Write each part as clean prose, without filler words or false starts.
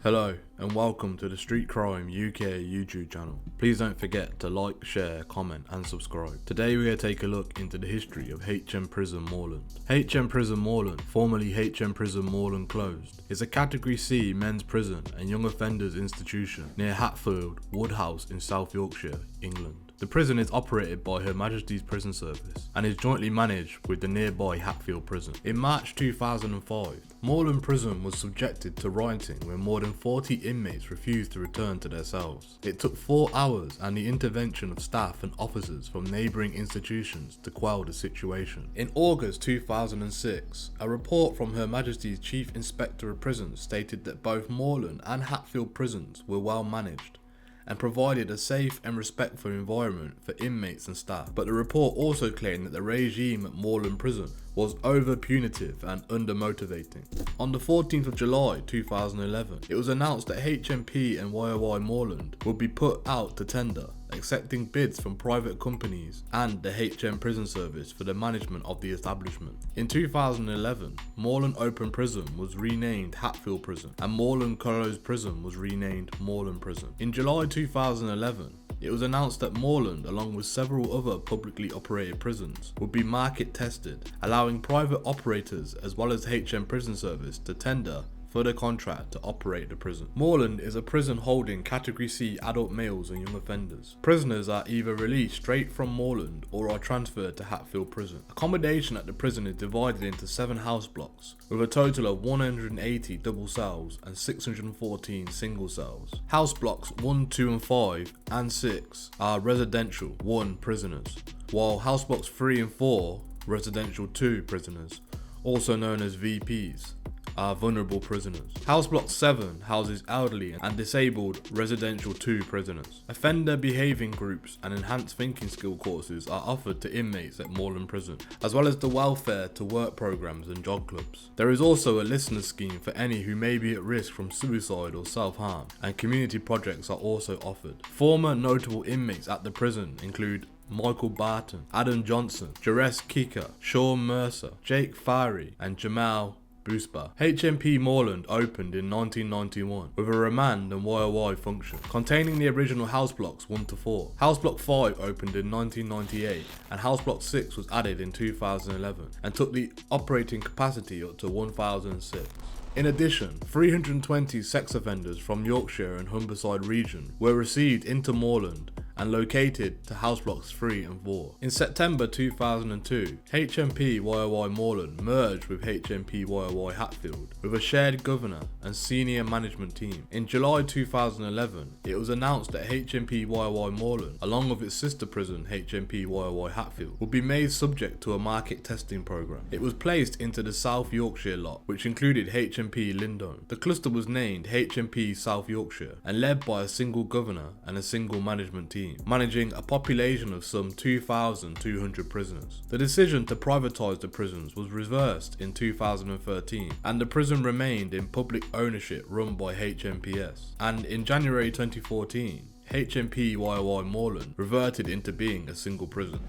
Hello and welcome to the Street Crime UK YouTube channel. Please don't forget to like, share, comment and subscribe. Today we're going to take a look into the history of HM Prison Moorland. HM Prison Moorland, formerly HM Prison Moorland Closed, is a Category C men's prison and young offenders institution near Hatfield Woodhouse in South Yorkshire, England. The prison is operated by Her Majesty's Prison Service and is jointly managed with the nearby Hatfield Prison. In March 2005, Moorland Prison was subjected to rioting when more than 40 inmates refused to return to their cells. It took 4 hours and the intervention of staff and officers from neighbouring institutions to quell the situation. In August 2006, a report from Her Majesty's Chief Inspector of Prisons stated that both Moorland and Hatfield prisons were well managed and provided a safe and respectful environment for inmates and staff. But the report also claimed that the regime at Moorland Prison was over punitive and under-motivating. On the 14th of July 2011, it was announced that HMP and YOI Moorland would be put out to tender, accepting bids from private companies and the HM Prison Service for the management of the establishment. In 2011, Moorland Open Prison was renamed Hatfield Prison and Moorland Closed Prison was renamed Moorland Prison. In July 2011, it was announced that Moorland, along with several other publicly operated prisons, would be market tested, allowing private operators as well as HM Prison Service to tender for the contract to operate the prison. Moorland is a prison holding Category C adult males and young offenders. Prisoners are either released straight from Moorland or are transferred to Hatfield Prison. Accommodation at the prison is divided into 7 house blocks with a total of 180 double cells and 614 single cells. House blocks 1, 2 and 5 and 6 are residential 1 prisoners, while house blocks 3 and 4 residential 2 prisoners, also known as VPs, are vulnerable prisoners. House Block 7 houses elderly and disabled residential 2 prisoners. Offender behaving groups and enhanced thinking skill courses are offered to inmates at Moorland Prison, as well as the welfare to work programs and job clubs. There is also a listener scheme for any who may be at risk from suicide or self-harm, and community projects are also offered. Former notable inmates at the prison include Michael Barton, Adam Johnson, Jerez Kika, Sean Mercer, Jake Fiery and Jamal Boosba. HMP Moorland opened in 1991 with a remand and YOI function, containing the original house blocks 1 to 4. House Block 5 opened in 1998 and House Block 6 was added in 2011 and took the operating capacity up to 1006. In addition, 320 sex offenders from Yorkshire and Humberside region were received into Moorland and located to house blocks 3 and 4. In September 2002, HMP YOI Moorland merged with HMP YOI Hatfield with a shared governor and senior management team. In July 2011, it was announced that HMP YOI Moorland, along with its sister prison HMP YOI Hatfield, would be made subject to a market testing program. It was placed into the South Yorkshire lot, which included HMP Lindone. The cluster was named HMP South Yorkshire and led by a single governor and a single management team, managing a population of some 2,200 prisoners. The decision to privatise the prisons was reversed in 2013 and the prison remained in public ownership run by HMPS, and in January 2014 HMP YOI Moorland reverted into being a single prison.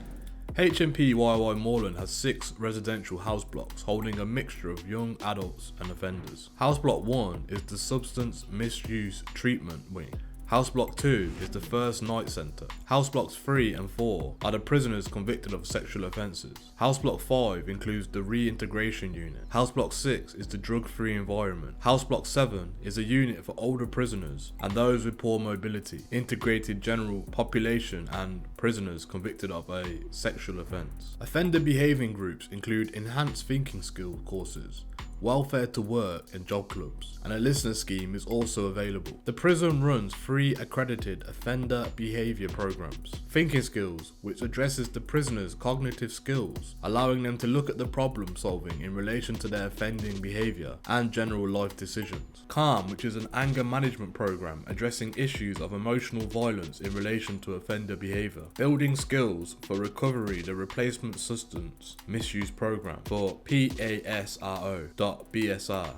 HMP YOI Moorland has 6 residential house blocks holding a mixture of young adults and offenders. House Block 1 is the Substance Misuse Treatment Wing. House Block 2 is the First Night Centre. House Blocks 3 and 4 are the prisoners convicted of sexual offences. House Block 5 includes the Reintegration Unit. House Block 6 is the Drug-Free Environment. House Block 7 is a unit for older prisoners and those with poor mobility, integrated general population and prisoners convicted of a sexual offence. Offender behaving groups include enhanced thinking skill courses, welfare to work and job clubs, and a listener scheme is also available. The prison runs 3 accredited offender behaviour programs. Thinking Skills, which addresses the prisoners' cognitive skills, allowing them to look at the problem solving in relation to their offending behaviour and general life decisions. Calm, which is an anger management program addressing issues of emotional violence in relation to offender behaviour. Building Skills for Recovery, the Replacement Substance Misuse Program for PASRO.BSR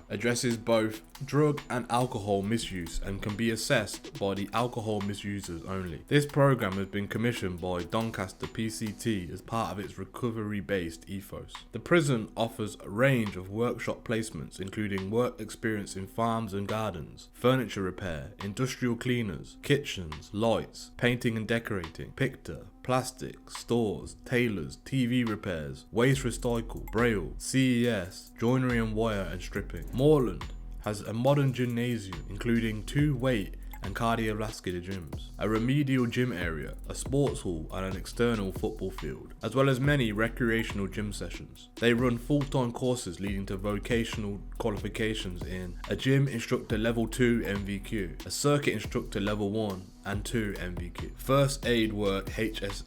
addresses both drug and alcohol misuse and can be assessed by the alcohol misusers only. This program has been commissioned by Doncaster PCT as part of its recovery-based ethos. The prison offers a range of workshop placements including work experience in farms and gardens, furniture repair, industrial cleaners, kitchens, lights, painting and decorating, picture, plastic, stores, tailors, TV repairs, waste recycle, braille, CES, joinery and wire and stripping. Moorland has a modern gymnasium including 2 weight and cardiovascular gyms, a remedial gym area, a sports hall and an external football field, as well as many recreational gym sessions. They run full-time courses leading to vocational qualifications in a gym instructor level 2 MVQ, a circuit instructor level 1 and 2 MVQ, first aid work HSE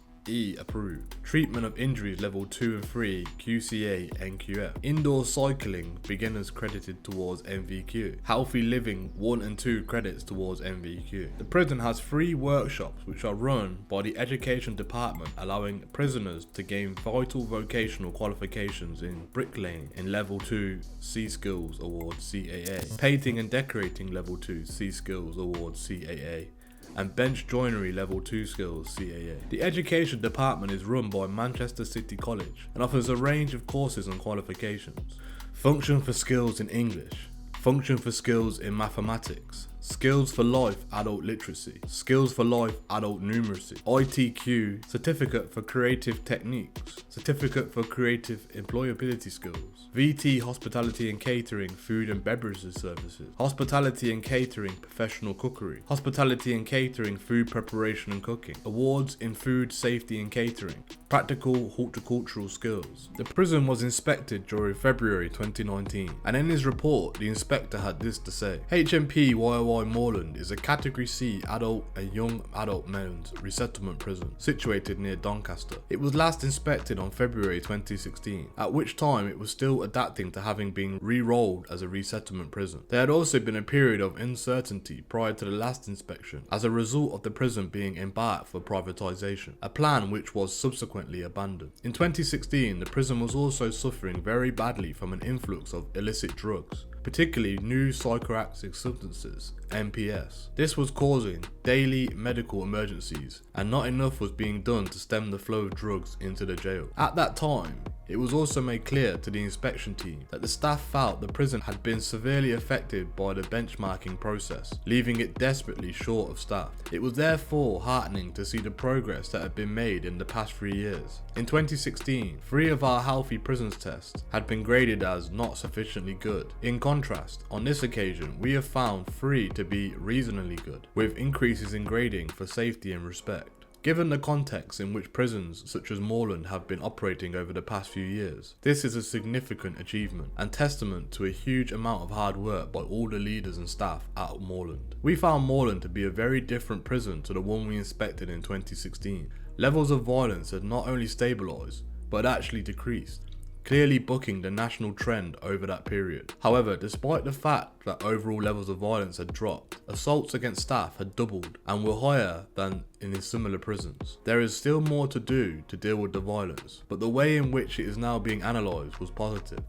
approved, treatment of injuries level 2 and 3 QCA NQF, indoor cycling beginners credited towards MVQ, healthy living 1 and 2 credits towards MVQ. The prison has 3 workshops which are run by the education department, allowing prisoners to gain vital vocational qualifications in bricklaying in level 2 C Skills Award CAA, painting and decorating level 2 C Skills Award CAA, and bench joinery level 2 skills CAA. The education department is run by Manchester City College and offers a range of courses and qualifications. Function for skills in English, function for skills in mathematics, skills for life adult literacy, skills for life adult numeracy, ITQ, certificate for creative techniques, certificate for creative employability skills, VT hospitality and catering food and beverages services, hospitality and catering professional cookery, hospitality and catering food preparation and cooking, awards in food safety and catering, practical horticultural skills. The prison was inspected during February 2019 and in his report the inspector had this to say: HMP Moorland is a Category C adult and young adult men's resettlement prison situated near Doncaster. It was last inspected on February 2016, at which time it was still adapting to having been re-rolled as a resettlement prison. There had also been a period of uncertainty prior to the last inspection as a result of the prison being embarked for privatization, a plan which was subsequently abandoned. In 2016, the prison was also suffering very badly from an influx of illicit drugs, particularly new psychoactive substances, NPS. This was causing daily medical emergencies, and not enough was being done to stem the flow of drugs into the jail. At that time, it was also made clear to the inspection team that the staff felt the prison had been severely affected by the benchmarking process, leaving it desperately short of staff. It was therefore heartening to see the progress that had been made in the past 3 years. In 2016, 3 of our healthy prisons tests had been graded as not sufficiently good. In contrast, on this occasion, we have found 3 to be reasonably good, with increases in grading for safety and respect. Given the context in which prisons such as Moorland have been operating over the past few years, this is a significant achievement and testament to a huge amount of hard work by all the leaders and staff at Moorland. We found Moorland to be a very different prison to the one we inspected in 2016. Levels of violence had not only stabilised, but actually decreased, clearly bucking the national trend over that period. However, despite the fact that overall levels of violence had dropped, assaults against staff had doubled and were higher than in similar prisons. There is still more to do to deal with the violence, but the way in which it is now being analysed was positive,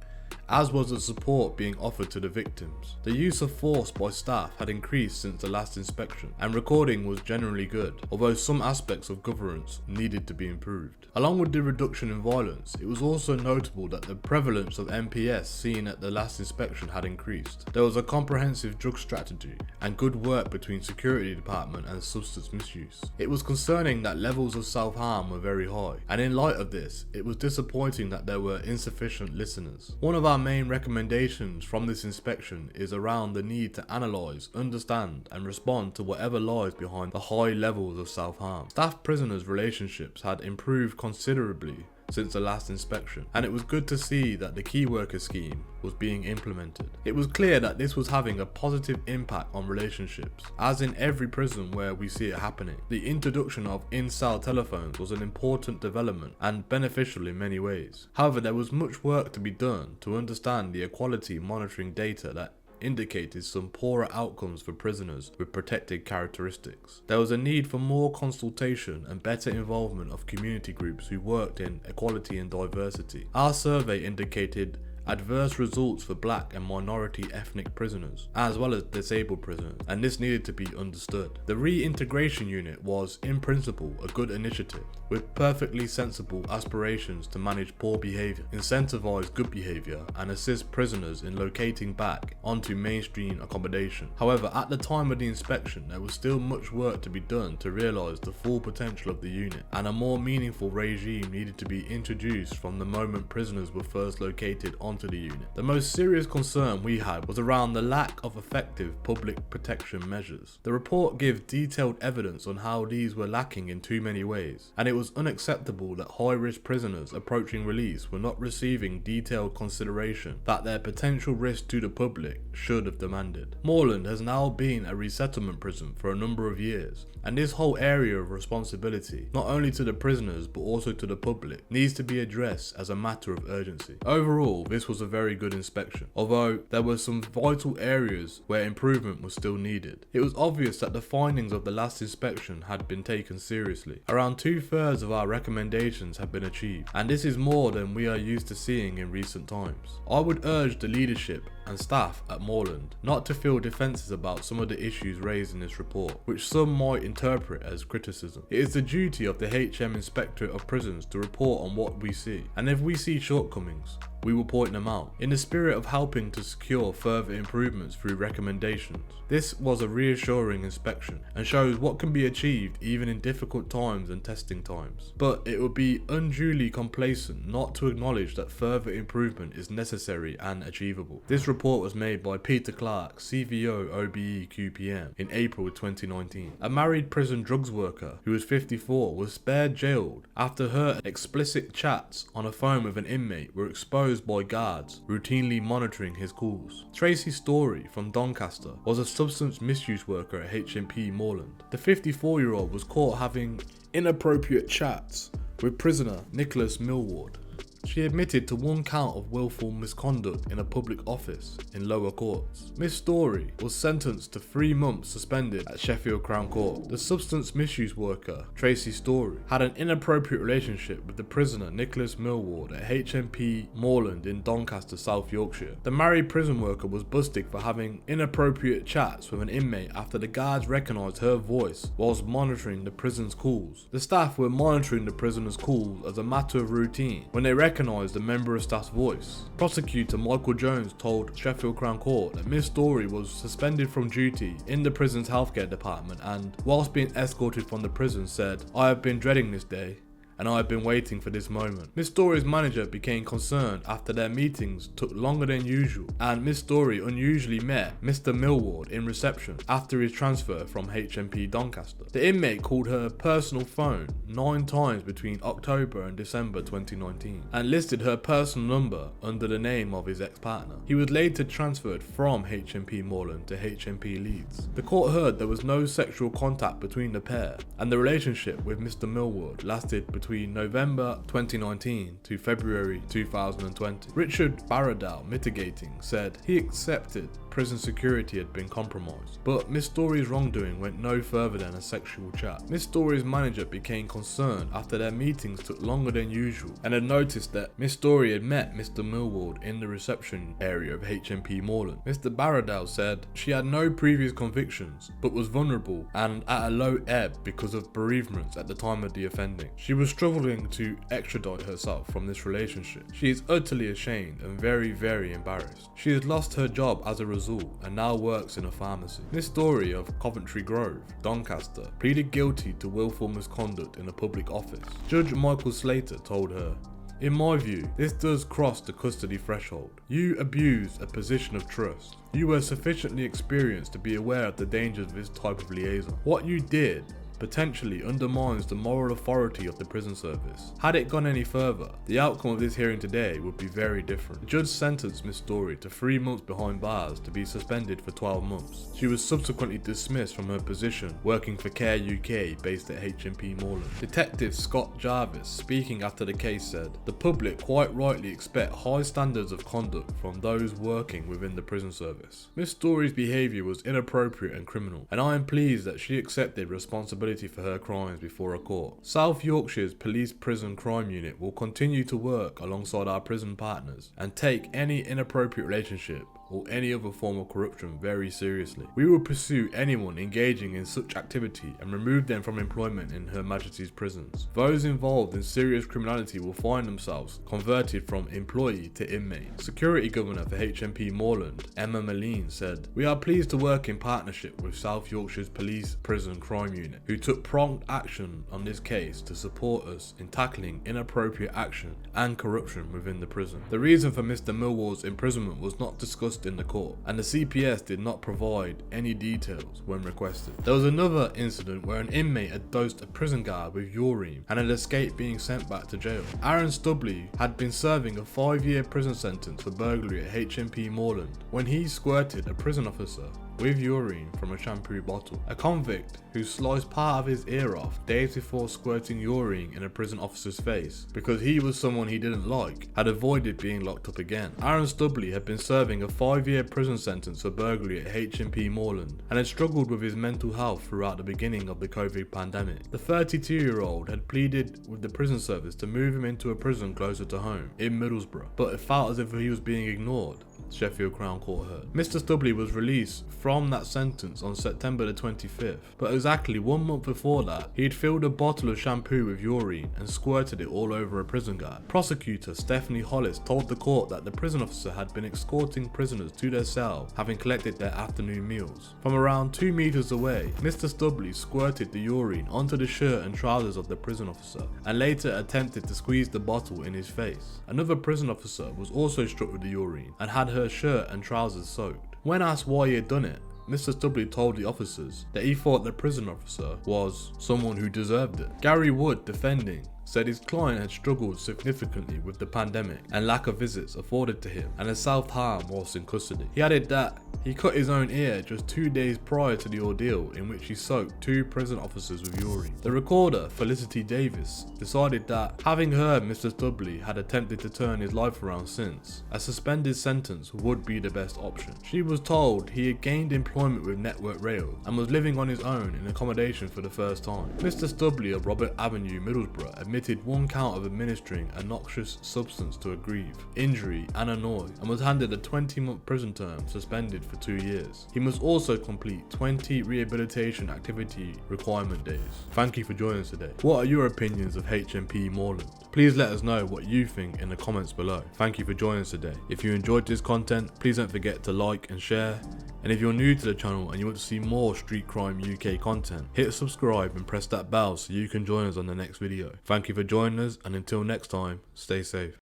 as was the support being offered to the victims. The use of force by staff had increased since the last inspection, and recording was generally good, although some aspects of governance needed to be improved. Along with the reduction in violence, it was also notable that the prevalence of NPS seen at the last inspection had increased. There was a comprehensive drug strategy and good work between security department and substance misuse. It was concerning that levels of self-harm were very high, and in light of this, it was disappointing that there were insufficient listeners. One of our main recommendations from this inspection is around the need to analyse, understand and respond to whatever lies behind the high levels of self-harm. Staff-prisoners relationships had improved considerably since the last inspection, and it was good to see that the key worker scheme was being implemented. It was clear that this was having a positive impact on relationships, as in every prison where we see it happening. The introduction of in-cell telephones was an important development and beneficial in many ways. However, there was much work to be done to understand the equality monitoring data that indicated some poorer outcomes for prisoners with protected characteristics. There was a need for more consultation and better involvement of community groups who worked in equality and diversity. Our survey indicated adverse results for black and minority ethnic prisoners, as well as disabled prisoners, and this needed to be understood. The reintegration unit was, in principle, a good initiative, with perfectly sensible aspirations to manage poor behaviour, incentivise good behaviour, and assist prisoners in locating back onto mainstream accommodation. However, at the time of the inspection, there was still much work to be done to realise the full potential of the unit, and a more meaningful regime needed to be introduced from the moment prisoners were first located onto the unit. The most serious concern we had was around the lack of effective public protection measures. The report gives detailed evidence on how these were lacking in too many ways, and it was unacceptable that high-risk prisoners approaching release were not receiving detailed consideration that their potential risk to the public should have demanded. Moorland has now been a resettlement prison for a number of years, and this whole area of responsibility, not only to the prisoners but also to the public, needs to be addressed as a matter of urgency. Overall, this was a very good inspection, although there were some vital areas where improvement was still needed. It was obvious that the findings of the last inspection had been taken seriously. Around 2/3 of our recommendations have been achieved, and this is more than we are used to seeing in recent times. I would urge the leadership and staff at Moorland not to feel defences about some of the issues raised in this report, which some might interpret as criticism. It is the duty of the HM Inspector of Prisons to report on what we see, and if we see shortcomings, we will point them out, in the spirit of helping to secure further improvements through recommendations. This was a reassuring inspection and shows what can be achieved even in difficult times and testing times. But it would be unduly complacent not to acknowledge that further improvement is necessary and achievable. This report was made by Peter Clark, CVO OBE QPM, in April 2019. A married prison drugs worker who was 54 was spared jailed after her explicit chats on a phone with an inmate were exposed by guards routinely monitoring his calls. Tracy Story from Doncaster was a substance misuse worker at HMP Moorland. The 54-year-old was caught having inappropriate chats with prisoner Nicholas Millward. She admitted to one count of willful misconduct in a public office in lower courts. Miss Story was sentenced to 3 months suspended at Sheffield Crown Court. The substance misuse worker, Tracy Story, had an inappropriate relationship with the prisoner Nicholas Millward at HMP Moorland in Doncaster, South Yorkshire. The married prison worker was busted for having inappropriate chats with an inmate after the guards recognised her voice whilst monitoring the prison's calls. The staff were monitoring the prisoner's calls as a matter of routine when they recognised the member of staff's voice. Prosecutor Michael Jones told Sheffield Crown Court that Miss Story was suspended from duty in the prison's healthcare department and, whilst being escorted from the prison, said, "I have been dreading this day, and I have been waiting for this moment." Miss Story's manager became concerned after their meetings took longer than usual, and Miss Story unusually met Mr. Millward in reception after his transfer from HMP Doncaster. The inmate called her personal phone 9 times between October and December 2019, and listed her personal number under the name of his ex-partner. He was later transferred from HMP Moorland to HMP Leeds. The court heard there was no sexual contact between the pair, and the relationship with Mr. Millward lasted between November 2019 to February 2020. Richard Barradell, mitigating, said he accepted prison security had been compromised, but Miss Story's wrongdoing went no further than a sexual chat. Miss Story's manager became concerned after their meetings took longer than usual and had noticed that Miss Story had met Mr. Millward in the reception area of HMP Moorland. Mr. Barradell said she had no previous convictions but was vulnerable and at a low ebb because of bereavements at the time of the offending. She was struggling to extradite herself from this relationship. She is utterly ashamed and very, very embarrassed. She has lost her job as a result and now works in a pharmacy. Miss Story of Coventry Grove, Doncaster, pleaded guilty to willful misconduct in a public office. Judge Michael Slater told her, "In my view, this does cross the custody threshold. You abused a position of trust. You were sufficiently experienced to be aware of the dangers of this type of liaison. What you did potentially undermines the moral authority of the prison service. Had it gone any further, the outcome of this hearing today would be very different." The judge sentenced Miss Story to 3 months behind bars to be suspended for 12 months. She was subsequently dismissed from her position working for Care UK based at HMP Moorland. Detective Scott Jarvis, speaking after the case, said, "The public quite rightly expect high standards of conduct from those working within the prison service. Miss Story's behaviour was inappropriate and criminal, and I am pleased that she accepted responsibility accountability for her crimes before a court. South Yorkshire's Police Prison Crime Unit will continue to work alongside our prison partners and take any inappropriate relationship or any other form of corruption very seriously. We will pursue anyone engaging in such activity and remove them from employment in Her Majesty's prisons. Those involved in serious criminality will find themselves converted from employee to inmate. Security Governor for HMP Moorland, Emma Moline, said, "We are pleased to work in partnership with South Yorkshire's Police Prison Crime Unit, who took prompt action on this case to support us in tackling inappropriate action and corruption within the prison." The reason for Mr. Millwall's imprisonment was not discussed in the court, and the CPS did not provide any details when requested. There was another incident where an inmate had dosed a prison guard with urine and had escaped being sent back to jail. Aaron Stubley had been serving a 5-year prison sentence for burglary at HMP Moorland when he squirted a prison officer with urine from a shampoo bottle. A convict who sliced part of his ear off days before squirting urine in a prison officer's face because he was someone he didn't like had avoided being locked up again. Aaron Stubley had been serving a 5-year prison sentence for burglary at HMP Moorland and had struggled with his mental health throughout the beginning of the COVID pandemic. The 32-year-old had pleaded with the prison service to move him into a prison closer to home in Middlesbrough, but it felt as if he was being ignored, Sheffield Crown Court heard. Mr. Stubley was released from that sentence on September the 25th, but exactly 1 month before that, he'd filled a bottle of shampoo with urine and squirted it all over a prison guard. Prosecutor Stephanie Hollis told the court that the prison officer had been escorting prisoners to their cell, having collected their afternoon meals. From around 2 meters away, Mr. Stubley squirted the urine onto the shirt and trousers of the prison officer, and later attempted to squeeze the bottle in his face. Another prison officer was also struck with the urine and had her shirt and trousers soaked. When asked why he had done it, Mr. Stubley told the officers that he thought the prison officer was someone who deserved it. Gary Wood, defending, said his client had struggled significantly with the pandemic and lack of visits afforded to him and had self-harm whilst in custody. He added that he cut his own ear just 2 days prior to the ordeal in which he soaked 2 prison officers with urine. The recorder, Felicity Davis, decided that, having heard Mr. Stubley had attempted to turn his life around since, a suspended sentence would be the best option. She was told he had gained employment with Network Rail and was living on his own in accommodation for the first time. Mr. Stubley of Robert Avenue, Middlesbrough, admitted 1 count of administering a noxious substance to a grieve, injury and annoy, and was handed a 20-month prison term suspended for 2 years. He must also complete 20 rehabilitation activity requirement days. Thank you for joining us today. What are your opinions of HMP Moorland? Please let us know what you think in the comments below. Thank you for joining us today. If you enjoyed this content, please don't forget to like and share. And if you're new to the channel and you want to see more Street Crime UK content, hit subscribe and press that bell so you can join us on the next video. Thank you for joining us, and until next time, stay safe.